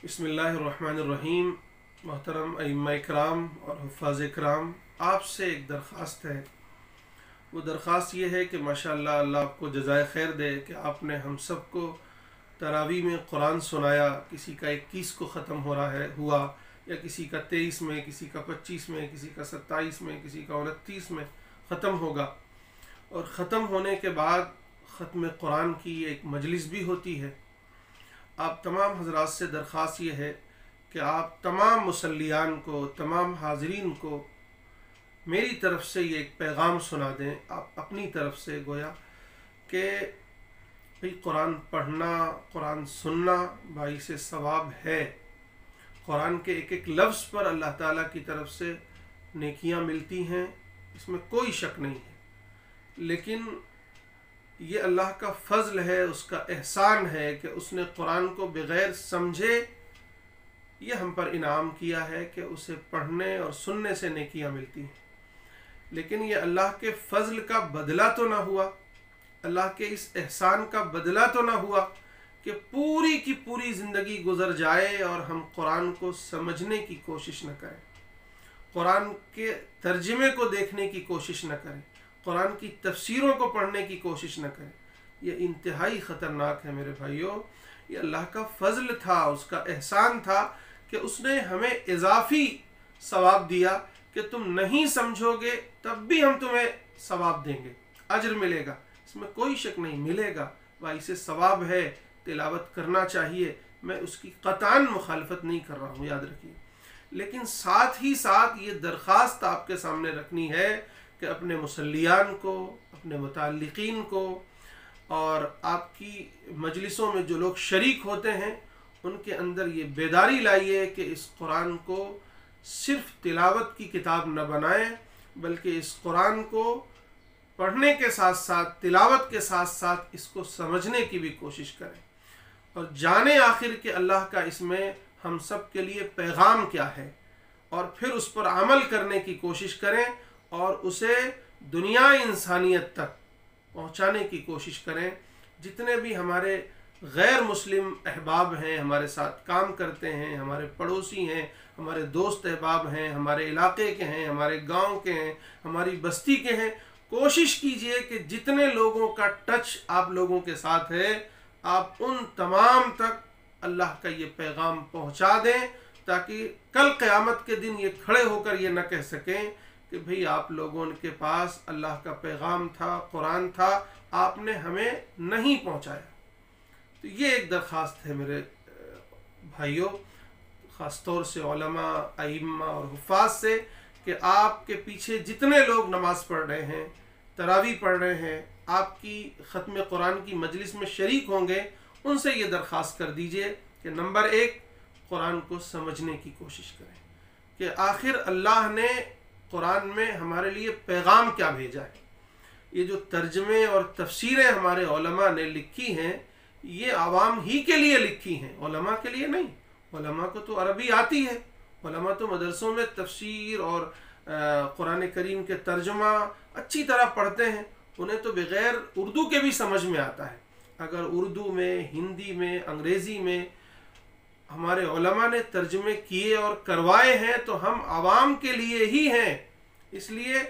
बिस्मिल्लाहिर्रहमानिर्रहीम। मोहतरम अइम्मा इकराम और हुफ़ाज़ इकराम, आपसे एक दरख्वास्त है। वो दरख्वास्त ये है कि माशाअल्लाह अल्लाह आपको जज़ाए खैर दे कि आपने हम सब को तरावी में कुरान सुनाया। किसी का 21 को ख़त्म हो रहा है हुआ, या किसी का 23 में, किसी का 25 में, किसी का 27 में, किसी का 29 में ख़त्म होगा। और ख़त्म होने के बाद ख़त्म कुरान की एक मजलिस भी होती है। आप तमाम हजरात से दरख्वास्त ये है कि आप तमाम मुसल्लियान को, तमाम हाज़रीन को मेरी तरफ़ से ये एक पैगाम सुना दें, आप अपनी तरफ़ से, गोया कि भाई कुरान पढ़ना, कुरान सुनना भाई से सवाब है। कुरान के एक एक लफ्ज़ पर अल्लाह ताला की तरफ से नेकियां मिलती हैं, इसमें कोई शक नहीं है। लेकिन ये अल्लाह का फ़ज़ल है, उसका एहसान है कि उसने कुरान को बग़ैर समझे ये हम पर इनाम किया है कि उसे पढ़ने और सुनने से नेकियां मिलती हैं। लेकिन ये अल्लाह के फ़ज़ल का बदला तो ना हुआ, अल्लाह के इस एहसान का बदला तो ना हुआ कि पूरी की पूरी ज़िंदगी गुज़र जाए और हम कुरान को समझने की कोशिश न करें, कुरान के तर्जुमे को देखने की कोशिश न करें, कुरान की तफसीरों को पढ़ने की कोशिश न करें। ये इंतहाई ख़तरनाक है मेरे भाइयों। ये अल्लाह का फ़ज़ल था, उसका एहसान था कि उसने हमें इजाफ़ी सवाब दिया कि तुम नहीं समझोगे तब भी हम तुम्हें सवाब देंगे, अज्र मिलेगा, इसमें कोई शक नहीं, मिलेगा। भाई से सवाब है, तिलावत करना चाहिए, मैं उसकी क़तान मुखालफत नहीं कर रहा हूँ, याद रखिए। लेकिन साथ ही साथ ये दरख्वास्त आपके सामने रखनी है कि अपने मुसल्लियान को, अपने मुताल्लिक़ीन को और आपकी मजलिसों में जो लोग शरीक होते हैं उनके अंदर ये बेदारी लाइए कि इस कुरान को सिर्फ तिलावत की किताब न बनाएं, बल्कि इस कुरान को पढ़ने के साथ साथ, तिलावत के साथ साथ इसको समझने की भी कोशिश करें और जाने आखिर कि अल्लाह का इसमें हम सब के लिए पैगाम क्या है, और फिर उस पर अमल करने की कोशिश करें और उसे दुनिया इंसानियत तक पहुँचाने की कोशिश करें। जितने भी हमारे गैर मुस्लिम अहबाब हैं, हमारे साथ काम करते हैं, हमारे पड़ोसी हैं, हमारे दोस्त अहबाब हैं, हमारे इलाके के हैं, हमारे गांव के हैं, हमारी बस्ती के हैं, कोशिश क़ीजिए कि जितने लोगों का टच आप लोगों के साथ है, आप उन तमाम तक अल्लाह का ये पैगाम पहुँचा दें, ताकि कल क़यामत के दिन ये खड़े होकर ये न कह सकें कि भाई आप लोगों के पास अल्लाह का पैगाम था, कुरान था, आपने हमें नहीं पहुँचाया। तो ये एक दरख्वास्त है मेरे भाइयों, ख़ास तौर से उलमा, अइम्मा और हुफ़ाज़ से, कि आपके पीछे जितने लोग नमाज़ पढ़ रहे हैं, तरावी पढ़ रहे हैं, आपकी ख़त्म कुरान की मजलिस में शरीक होंगे, उनसे ये दरख्वास्त कर दीजिए कि नंबर 1, कुरान को समझने की कोशिश करें कि आखिर अल्लाह ने कुरान में हमारे लिए पैगाम क्या भेजा है। ये जो तर्जमे और तफसीरें हमारे उलमा ने लिखी हैं, ये आवाम ही के लिए लिखी हैं, उलमा के लिए नहीं। उलमा को तो अरबी आती है, उलमा तो मदरसों में तफसीर और कुरान करीम के तर्जुमा अच्छी तरह पढ़ते हैं, उन्हें तो बग़ैर उर्दू के भी समझ में आता है। अगर उर्दू में, हिंदी में, अंग्रेज़ी में हमारे उलमा ने तर्जुमे किए और करवाए हैं तो हम आवाम के लिए ही हैं, इसलिए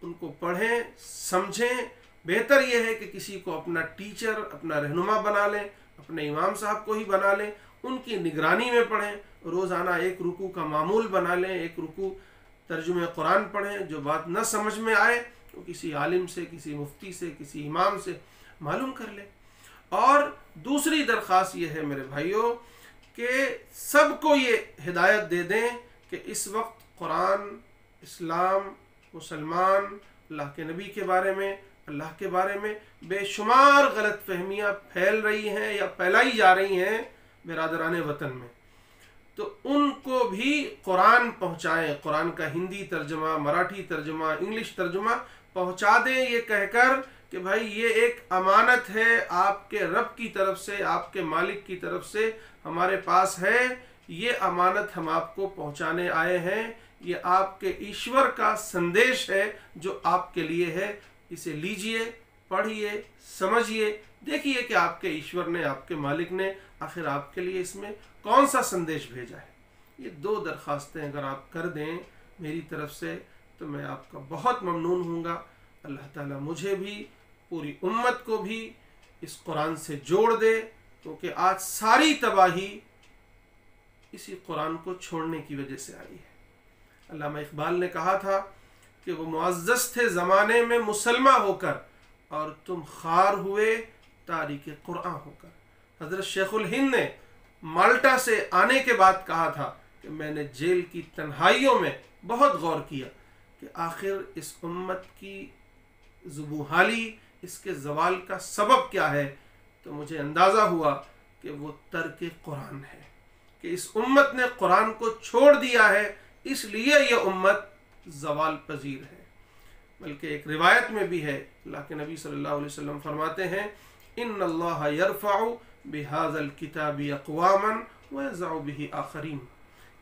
उनको पढ़ें, समझें। बेहतर यह है कि किसी को अपना टीचर, अपना रहनुमा बना लें, अपने इमाम साहब को ही बना लें, उनकी निगरानी में पढ़ें, रोज़ाना एक रुकू का मामूल बना लें, एक रुकू तर्जुमे कुरान पढ़ें। जो बात न समझ में आए तो किसी आलिम से, किसी मुफ्ती से, किसी इमाम से मालूम कर लें। और दूसरी दरख्वास्त ये है मेरे भाइयों कि सबको ये हिदायत दे दें कि इस वक्त कुरान, इस्लाम, मुसलमान, अल्लाह के नबी के बारे में, अल्लाह के बारे में बेशुमार गलत फहमियाँ फैल रही हैं या फैलाई जा रही हैं बिरादरान वतन में। तो उनको भी कुरान पहुँचाएँ, कुरान का हिंदी तर्जुमा, मराठी तर्जुमा, इंग्लिश तर्जुमा पहुँचा दें, ये कहकर कि भाई ये एक अमानत है आपके रब की तरफ से, आपके मालिक की तरफ से हमारे पास है, ये अमानत हम आपको पहुँचाने आए हैं, ये आपके ईश्वर का संदेश है जो आपके लिए है, इसे लीजिए, पढ़िए, समझिए, देखिए कि आपके ईश्वर ने, आपके मालिक ने आखिर आपके लिए इसमें کون سا سندیش بھیجا ہے. یہ 2 درخواستیں اگر آپ کر دیں میری طرف سے تو میں آپ کا بہت ممنون ہوں گا. اللہ تعالیٰ مجھے بھی پوری امت کو بھی اس قرآن سے جوڑ دے، کیونکہ آج ساری تباہی اسی قرآن کو چھوڑنے کی وجہ سے آئی ہے. علامہ اقبال نے کہا تھا کہ وہ معزز تھے زمانے میں مسلمہ ہو کر، اور تم خار ہوئے تاریک قرآن ہو کر. حضرت شیخ الہند نے مالٹا سے آنے کے بعد کہا تھا کہ میں نے جیل کی تنہائیوں میں بہت غور کیا کہ آخر اس امت کی ذبوحالی، اس کے زوال کا سبب کیا ہے، تو مجھے اندازہ ہوا کہ وہ ترک قرآن ہے، کہ اس امت نے قرآن کو چھوڑ دیا ہے، اس لیے یہ امت زوال پذیر ہے. بلکہ ایک روایت میں بھی ہے، اللہ کے نبی صلی اللہ علیہ وسلم فرماتے ہیں ان اللہ یرفع بهذا الکتاب اقواما ویضع به آخرین.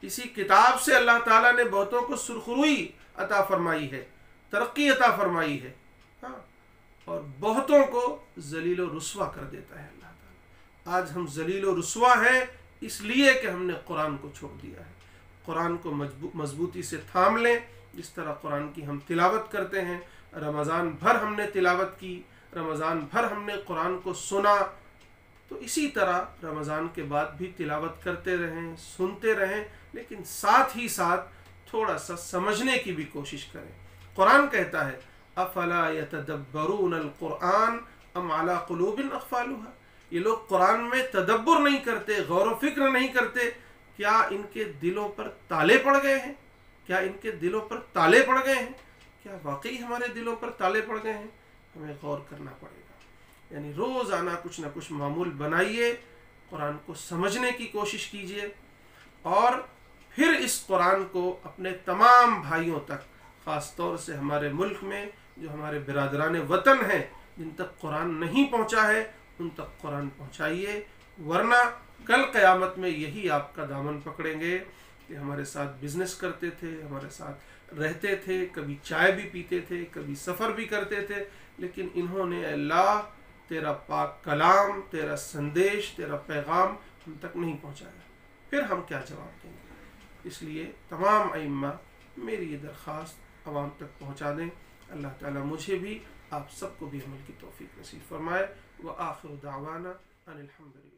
اسی کتاب سے اللہ تعالیٰ نے بہتوں کو سرخروئی عطا فرمائی ہے، ترقی عطا فرمائی ہے، اور بہتوں کو ذلیل و رسوا کر دیتا ہے اللہ تعالیٰ. آج ہم ذلیل و رسوا ہیں اس لیے کہ ہم نے قرآن کو چھوڑ دیا ہے. قرآن کو مضبوطی سے تھام لیں. جس طرح قرآن کی ہم تلاوت کرتے ہیں، رمضان بھر ہم نے تلاوت کی، رمضان بھر ہم نے قرآن کو سنا، تو اسی طرح رمضان کے بعد بھی تلاوت کرتے رہیں، سنتے رہیں، لیکن ساتھ ہی ساتھ تھوڑا سا سمجھنے کی بھی کوشش کریں. قرآن کہتا ہے افلا یتدبرون القرآن ام علی قلوب اقفالها. یہ لوگ قرآن میں تدبر نہیں کرتے، غور و فکر نہیں کرتے، کیا ان کے دلوں پر تالے پڑ گئے ہیں؟ کیا ان کے دلوں پر تالے پڑ گئے ہیں؟ کیا واقعی ہمارے دلوں پر تالے پڑ گئے ہیں؟ ہمیں غور کرنا پڑے گا. یعنی روزانہ کچھ نہ کچھ معمول بنائیے، قرآن کو سمجھنے کی کوشش کیجیے، اور پھر اس قرآن کو اپنے تمام بھائیوں تک، خاص طور سے ہمارے ملک میں جو ہمارے برادران وطن ہیں جن تک قرآن نہیں پہنچا ہے، ان تک قرآن پہنچائیے. ورنہ کل قیامت میں یہی آپ کا دامن پکڑیں گے کہ ہمارے ساتھ بزنس کرتے تھے، ہمارے ساتھ رہتے تھے، کبھی چائے بھی پیتے تھے، کبھی سفر بھی کرتے تھے، لیکن انہوں نے اللہ تیرا پاک کلام، تیرا سندیش، تیرا پیغام ہم تک نہیں پہنچایا. پھر ہم کیا جواب دیں گے؟ اس لیے تمام ائمہ میری یہ درخواست عوام تک پہنچا دیں. اللہ تعالیٰ مجھے بھی آپ سب کو بھی عمل کی توفیق نصیب فرمائے. وآخر دعوانا ان الحمد للہ.